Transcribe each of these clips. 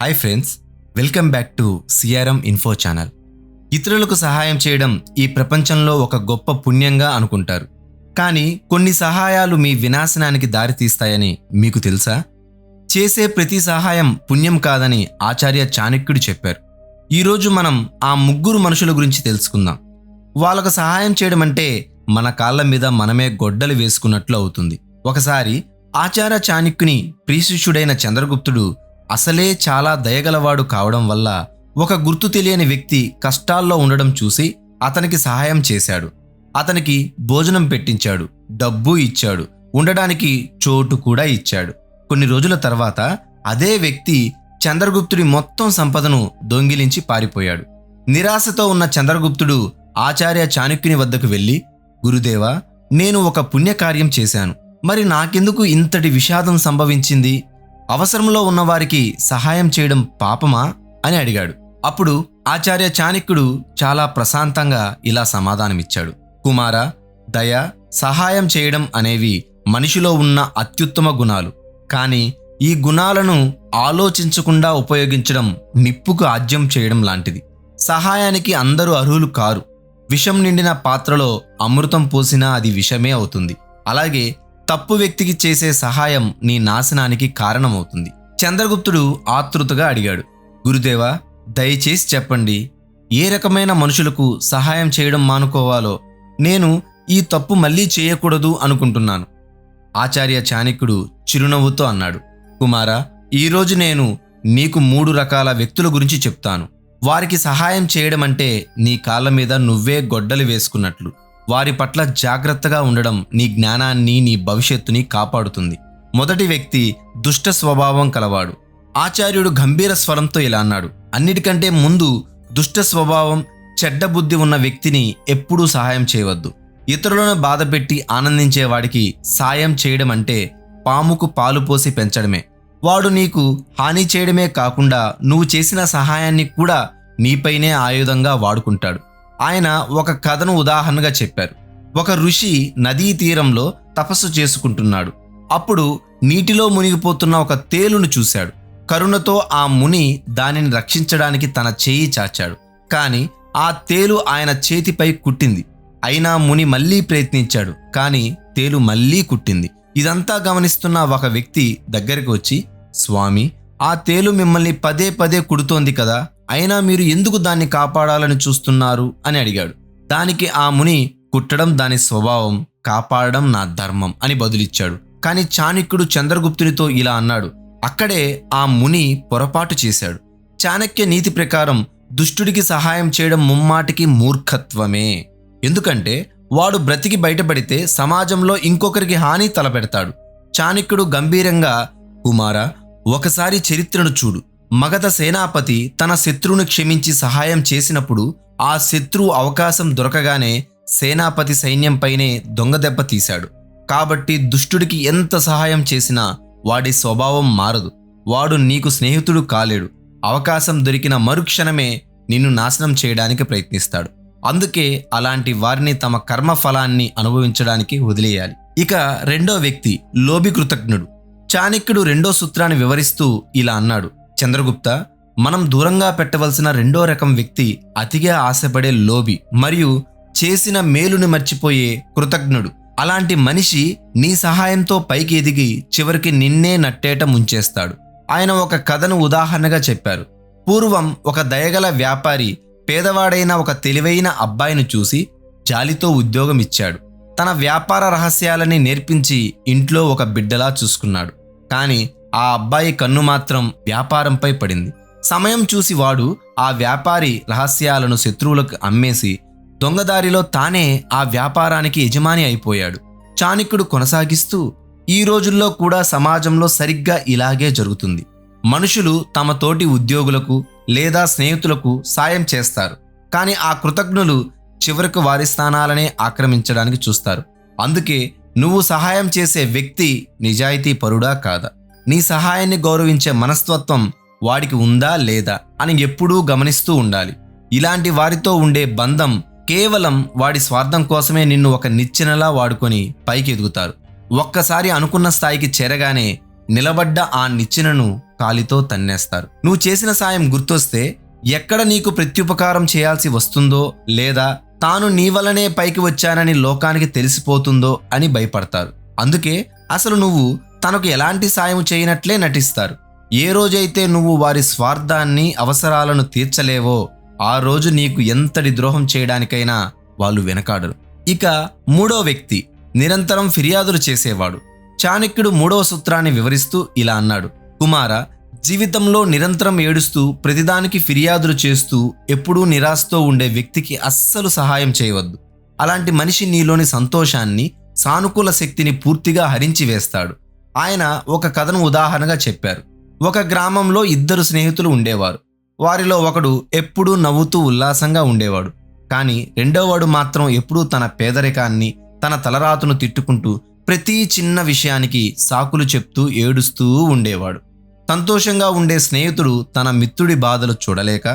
Hi friends, welcome back to CRM info channel. ఇతరులకు సహాయం చేయడం ఈ ప్రపంచంలో ఒక గొప్ప పుణ్యంగా అనుకుంటారు. కానీ కొన్ని సహాయాలు మీ వినాశనానికి దారితీస్తాయని మీకు తెలుసా? చేసే ప్రతి సహాయం పుణ్యం కాదని ఆచార్య చాణక్యుడు చెప్పారు. ఈరోజు మనం ఆ ముగ్గురు మనుషుల గురించి తెలుసుకుందాం. వాళ్ళకు సహాయం చేయడం అంటే మన కాళ్ళ మీద మనమే గొడ్డలు వేసుకున్నట్లు అవుతుంది. ఒకసారి ఆచార్య చాణక్యుని ప్రియశిష్యుడైన చంద్రగుప్తుడు అసలే చాలా దయగలవాడు కావడం వల్ల ఒక గుర్తు తెలియని వ్యక్తి కష్టాల్లో ఉండడం చూసి అతనికి సహాయం చేశాడు. అతనికి భోజనం పెట్టించాడు, డబ్బు ఇచ్చాడు, ఉండడానికి చోటు కూడా ఇచ్చాడు. కొన్ని రోజుల తర్వాత అదే వ్యక్తి చంద్రగుప్తుడి మొత్తం సంపదను దొంగిలించి పారిపోయాడు. నిరాశతో ఉన్న చంద్రగుప్తుడు ఆచార్య చాణక్యుని వద్దకు వెళ్ళి, గురుదేవా, నేను ఒక పుణ్యకార్యం చేశాను, మరి నాకెందుకు ఇంతటి విషాదం సంభవించింది? అవసరంలో ఉన్నవారికి సహాయం చేయడం పాపమా అని అడిగాడు. అప్పుడు ఆచార్య చాణక్యుడు చాలా ప్రశాంతంగా ఇలా సమాధానమిచ్చాడు. కుమారా, దయ, సహాయం చేయడం అనేవి మనిషిలో ఉన్న అత్యుత్తమ గుణాలు. కానీ ఈ గుణాలను ఆలోచించకుండా ఉపయోగించడం నిప్పుకు ఆజ్యం చేయడం లాంటిది. సహాయానికి అందరూ అర్హులు కారు. విషం నిండిన పాత్రలో అమృతం పోసినా అది విషమే అవుతుంది. అలాగే తప్పు వ్యక్తికి చేసే సహాయం నీ నాశనానికి కారణమవుతుంది. చంద్రగుప్తుడు ఆతృతగా అడిగాడు, గురుదేవా, దయచేసి చెప్పండి, ఏ రకమైన మనుషులకు సహాయం చేయడం మానుకోవాలో? నేను ఈ తప్పు మళ్ళీ చేయకూడదు అనుకుంటున్నాను. ఆచార్య చాణక్యుడు చిరునవ్వుతో అన్నాడు, కుమారా, ఈరోజు నేను నీకు 3 రకాల వ్యక్తుల గురించి చెప్తాను. వారికి సహాయం చేయడం అంటే నీ కాళ్ళ మీద నువ్వే గొడ్డలు వేసుకున్నట్లు. వారి పట్ల జాగ్రత్తగా ఉండడం నీ జ్ఞానాన్ని, నీ భవిష్యత్తుని కాపాడుతుంది. మొదటి వ్యక్తి దుష్ట స్వభావం కలవాడు. ఆచార్యుడు గంభీర స్వరంతో ఇలా అన్నాడు, అన్నిటికంటే ముందు దుష్ట స్వభావం, చెడ్డ బుద్ధి ఉన్న వ్యక్తిని ఎప్పుడూ సహాయం చేయవద్దు. ఇతరులను బాధపెట్టి ఆనందించేవాడికి సాయం చేయడం అంటే పాముకు పాలు పోసి పెంచడమే. వాడు నీకు హాని చేయడమే కాకుండా నువ్వు చేసిన సహాయాన్ని కూడా నీపైనే ఆయుధంగా వాడుకుంటాడు. ఆయన ఒక కథను ఉదాహరణగా చెప్పారు. ఒక ఋషి నదీ తీరంలో తపస్సు చేసుకుంటున్నాడు. అప్పుడు నీటిలో మునిగిపోతున్న ఒక తేలును చూశాడు. కరుణతో ఆ ముని దానిని రక్షించడానికి తన చేయి చాచాడు. కానీ ఆ తేలు ఆయన చేతిపై కుట్టింది. అయినా ముని మళ్ళీ ప్రయత్నించాడు, కానీ తేలు మళ్ళీ కుట్టింది. ఇదంతా గమనిస్తున్న ఒక వ్యక్తి దగ్గరికి వచ్చి, స్వామి, ఆ తేలు మిమ్మల్ని పదే పదే కుడుతోంది కదా, అయినా మీరు ఎందుకు దాన్ని కాపాడాలని చూస్తున్నారు అని అడిగాడు. దానికి ఆ ముని, కుట్టడం దాని స్వభావం, కాపాడడం నా ధర్మం అని బదులిచ్చాడు. కానీ చాణక్యుడు చంద్రగుప్తునితో ఇలా అన్నాడు, అక్కడే ఆ ముని పొరపాటు చేశాడు. చాణక్య నీతి ప్రకారం దుష్టుడికి సహాయం చేయడం ముమ్మాటికి మూర్ఖత్వమే. ఎందుకంటే వాడు బ్రతికి బయటపడితే సమాజంలో ఇంకొకరికి హాని తలపెడతాడు. చాణక్యుడు గంభీరంగా, కుమారా, ఒకసారి చరిత్రను చూడు. మగధ సేనాపతి తన శత్రువును క్షమించి సహాయం చేసినప్పుడు ఆ శత్రువు అవకాశం దొరకగానే సేనాపతి సైన్యంపైనే దొంగదెబ్బ తీశాడు. కాబట్టి దుష్టుడికి ఎంత సహాయం చేసినా వాడి స్వభావం మారదు. వాడు నీకు స్నేహితుడు కాలేడు. అవకాశం దొరికిన మరుక్షణమే నిన్ను నాశనం చేయడానికి ప్రయత్నిస్తాడు. అందుకే అలాంటి వారిని తమ కర్మ ఫలాన్ని అనుభవించడానికి వదిలేయాలి. ఇక రెండో వ్యక్తి లోభి కృతజ్ఞుడు. చాణక్యుడు రెండో సూత్రాన్ని వివరిస్తూ ఇలా అన్నాడు, చంద్రగుప్త, మనం దూరంగా పెట్టవలసిన రెండో రకం వ్యక్తి అతిగా ఆశపడే లోభి మరియు చేసిన మేలుని మర్చిపోయే కృతజ్ఞుడు. అలాంటి మనిషి నీ సహాయంతో పైకి ఎదిగి చివరికి నిన్నే నట్టేట ముంచేస్తాడు. ఆయన ఒక కథను ఉదాహరణగా చెప్పారు. పూర్వం ఒక దయగల వ్యాపారి పేదవాడైన ఒక తెలివైన అబ్బాయిని చూసి జాలితో ఉద్యోగం ఇచ్చాడు. తన వ్యాపార రహస్యాలని నేర్పించి ఇంట్లో ఒక బిడ్డలా చూసుకున్నాడు. కానీ ఆ అబ్బాయి కన్ను మాత్రం వ్యాపారంపై పడింది. సమయం చూసి వాడు ఆ వ్యాపారి రహస్యాలను శత్రువులకు అమ్మేసి దొంగదారిలో తానే ఆ వ్యాపారానికి యజమాని అయిపోయాడు. చాణక్యుడు కొనసాగిస్తూ, ఈ రోజుల్లో కూడా సమాజంలో సరిగ్గా ఇలాగే జరుగుతుంది. మనుషులు తమ తోటి ఉద్యోగులకు లేదా స్నేహితులకు సాయం చేస్తారు, కానీ ఆ కృతజ్ఞులు చివరకు వారి స్థానాలనే ఆక్రమించడానికి చూస్తారు. అందుకే నువ్వు సహాయం చేసే వ్యక్తి నిజాయితీ పరుడా కాదా, నీ సహాయాన్ని గౌరవించే మనస్తత్వం వాడికి ఉందా లేదా అని ఎప్పుడూ గమనిస్తూ ఉండాలి. ఇలాంటి వారితో ఉండే బంధం కేవలం వాడి స్వార్థం కోసమే నిన్ను ఒక నిచ్చెనలా వాడుకొని పైకి ఎదుగుతారు. ఒక్కసారి అనుకున్న స్థాయికి చేరగానే నిలబడ్డ ఆ నిచ్చెనను కాలితో తన్నేస్తారు. నువ్వు చేసిన సాయం గుర్తొస్తే ఎక్కడ నీకు ప్రత్యుపకారం చేయాల్సి వస్తుందో లేదా తాను నీ వల్లనే పైకి వచ్చానని లోకానికి తెలిసిపోతుందో అని భయపడతారు. అందుకే అసలు నువ్వు తనకు ఎలాంటి సాయం చేయనట్లే నటిస్తారు. ఏ రోజైతే నువ్వు వారి స్వార్థాన్ని అవసరాలను తీర్చలేవో ఆ రోజు నీకు ఎంతటి ద్రోహం చేయడానికైనా వాళ్ళు వెనకాడరు. ఇక మూడో వ్యక్తి నిరంతరం ఫిర్యాదులు చేసేవాడు. చాణక్యుడు మూడవ సూత్రాన్ని వివరిస్తూ ఇలా అన్నాడు: కుమారా, జీవితంలో నిరంతరం ఏడుస్తూ ప్రతిదానికి ఫిర్యాదులు చేస్తూ ఎప్పుడూ నిరాశతో ఉండే వ్యక్తికి అస్సలు సహాయం చేయవద్దు. అలాంటి మనిషి నీలోని సంతోషాన్ని, సానుకూల శక్తిని పూర్తిగా హరించి వేస్తాడు. ఆయన ఒక కథను ఉదాహరణగా చెప్పారు. ఒక గ్రామంలో 2 స్నేహితులు ఉండేవారు. వారిలో ఒకడు ఎప్పుడూ నవ్వుతూ ఉల్లాసంగా ఉండేవాడు. కానీ రెండోవాడు మాత్రం ఎప్పుడూ తన పేదరికాన్ని, తన తలరాతును తిట్టుకుంటూ ప్రతి చిన్న విషయానికి సాకులు చెప్తూ ఏడుస్తూ ఉండేవాడు. సంతోషంగా ఉండే స్నేహితుడు తన మిత్రుడి బాధలు చూడలేక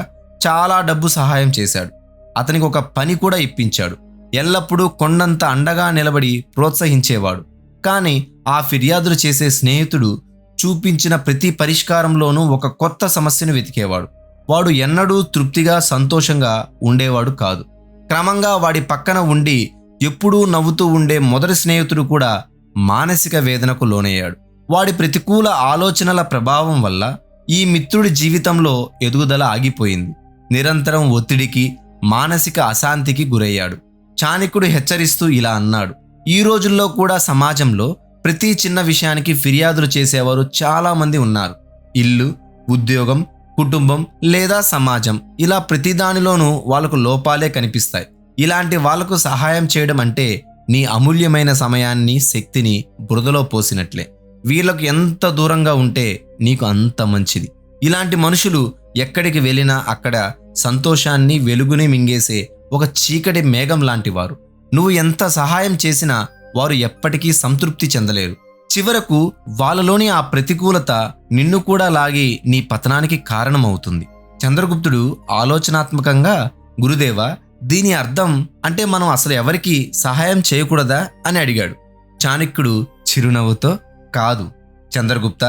చాలా డబ్బు సహాయం చేశాడు. అతనికి ఒక పని కూడా ఇప్పించాడు. ఎల్లప్పుడూ కొండంత అండగా నిలబడి ప్రోత్సహించేవాడు. కానీ ఆ ఫిర్యాదులు చేసే స్నేహితుడు చూపించిన ప్రతి పరిష్కారంలోనూ ఒక కొత్త సమస్యను వెతికేవాడు. వాడు ఎన్నడూ తృప్తిగా, సంతోషంగా ఉండేవాడు కాదు. క్రమంగా వాడి పక్కన ఉండి ఎప్పుడూ నవ్వుతూ ఉండే మొదటి స్నేహితుడు కూడా మానసిక వేదనకు లోనయ్యాడు. వాడి ప్రతికూల ఆలోచనల ప్రభావం వల్ల ఈ మిత్రుడి జీవితంలో ఎదుగుదల ఆగిపోయింది. నిరంతరం ఒత్తిడికి, మానసిక అశాంతికి గురయ్యాడు. చాణక్యుడు హెచ్చరిస్తూ ఇలా అన్నాడు: ఈ రోజుల్లో కూడా సమాజంలో ప్రతి చిన్న విషయానికి ఫిర్యాదులు చేసేవారు చాలా మంది ఉన్నారు. ఇల్లు, ఉద్యోగం, కుటుంబం లేదా సమాజం, ఇలా ప్రతిదానిలోనూ వాళ్ళకు లోపాలే కనిపిస్తాయి. ఇలాంటి వాళ్లకు సహాయం చేయడం అంటే నీ అమూల్యమైన సమయాన్ని, శక్తిని బురదలో పోసినట్లే. వీళ్ళకు ఎంత దూరంగా ఉంటే నీకు అంత మంచిది. ఇలాంటి మనుషులు ఎక్కడికి వెళ్ళినా అక్కడ సంతోషాన్ని, వెలుగుని మింగేసే ఒక చీకటి మేఘం లాంటివారు. నువ్వు ఎంత సహాయం చేసినా వారు ఎప్పటికీ సంతృప్తి చెందలేరు. చివరకు వాళ్ళలోని ఆ ప్రతికూలత నిన్ను కూడా లాగి నీ పతనానికి కారణమవుతుంది. చంద్రగుప్తుడు ఆలోచనాత్మకంగా, గురుదేవా, దీని అర్థం అంటే మనం అసలు ఎవరికి సహాయం చేయకూడదా అని అడిగాడు. చాణక్యుడు చిరునవ్వుతో, కాదు చంద్రగుప్త,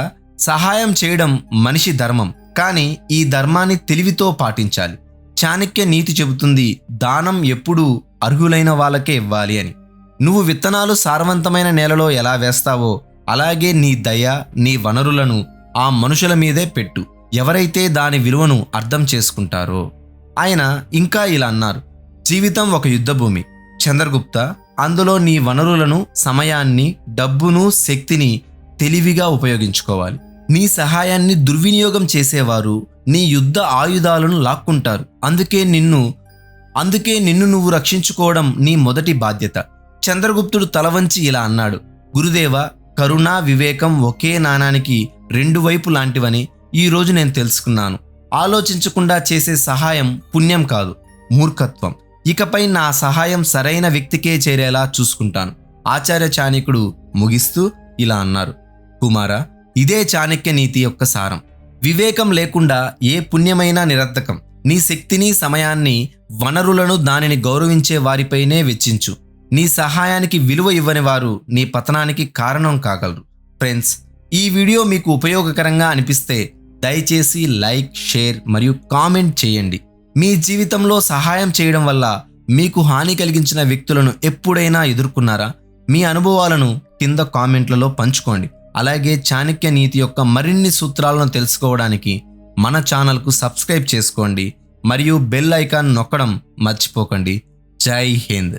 సహాయం చేయడం మనిషి ధర్మం. కానీ ఈ ధర్మాన్ని తెలివితో పాటించాలి. చాణక్య నీతి చెబుతుంది, దానం ఎప్పుడూ అర్హులైన వాళ్ళకే ఇవ్వాలి అని. నువ్వు విత్తనాలు సారవంతమైన నేలలో ఎలా వేస్తావో అలాగే నీ దయ, నీ వనరులను ఆ మనుషుల మీదే పెట్టు, ఎవరైతే దాని విలువను అర్థం చేసుకుంటారో. ఆయన ఇంకా ఇలా అన్నారు: జీవితం ఒక యుద్ధభూమి చంద్రగుప్త, అందులో నీ వనరులను, సమయాన్ని, డబ్బును, శక్తిని తెలివిగా ఉపయోగించుకోవాలి. నీ సహాయాన్ని దుర్వినియోగం చేసేవారు నీ యుద్ధ ఆయుధాలను లాక్కుంటారు. అందుకే నిన్ను నువ్వు రక్షించుకోవడం నీ మొదటి బాధ్యత. చంద్రగుప్తుడు తలవంచి ఇలా అన్నాడు: గురుదేవ, కరుణ, వివేకం ఒకే నాణానికి 2 వైపు లాంటివని ఈరోజు నేను తెలుసుకున్నాను. ఆలోచించకుండా చేసే సహాయం పుణ్యం కాదు, మూర్ఖత్వం. ఇకపై నా సహాయం సరైన వ్యక్తికే చేరేలా చూసుకుంటాను. ఆచార్య చాణక్యుడు ముగిస్తూ ఇలా అన్నారు: కుమారా, ఇదే చాణక్య నీతి యొక్క సారం. వివేకం లేకుండా ఏ పుణ్యమైనా నిరర్థకం. నీ శక్తిని, సమయాన్ని, వనరులను దానిని గౌరవించే వారిపైనే వెచ్చించు. నీ సహాయానికి విలువ ఇవ్వని వారు నీ పతనానికి కారణం కాగలరు. ఫ్రెండ్స్, ఈ వీడియో మీకు ఉపయోగకరంగా అనిపిస్తే దయచేసి లైక్, షేర్ మరియు కామెంట్ చేయండి. మీ జీవితంలో సహాయం చేయడం వల్ల మీకు హాని కలిగించిన వ్యక్తులను ఎప్పుడైనా ఎదుర్కొన్నారా? మీ అనుభవాలను కింద కామెంట్లలో పంచుకోండి. అలాగే చాణక్య నీతి యొక్క మరిన్ని సూత్రాలను తెలుసుకోవడానికి మన ఛానల్కు సబ్స్క్రైబ్ చేసుకోండి మరియు బెల్ ఐకాన్ నొక్కడం మర్చిపోకండి. జై హింద్.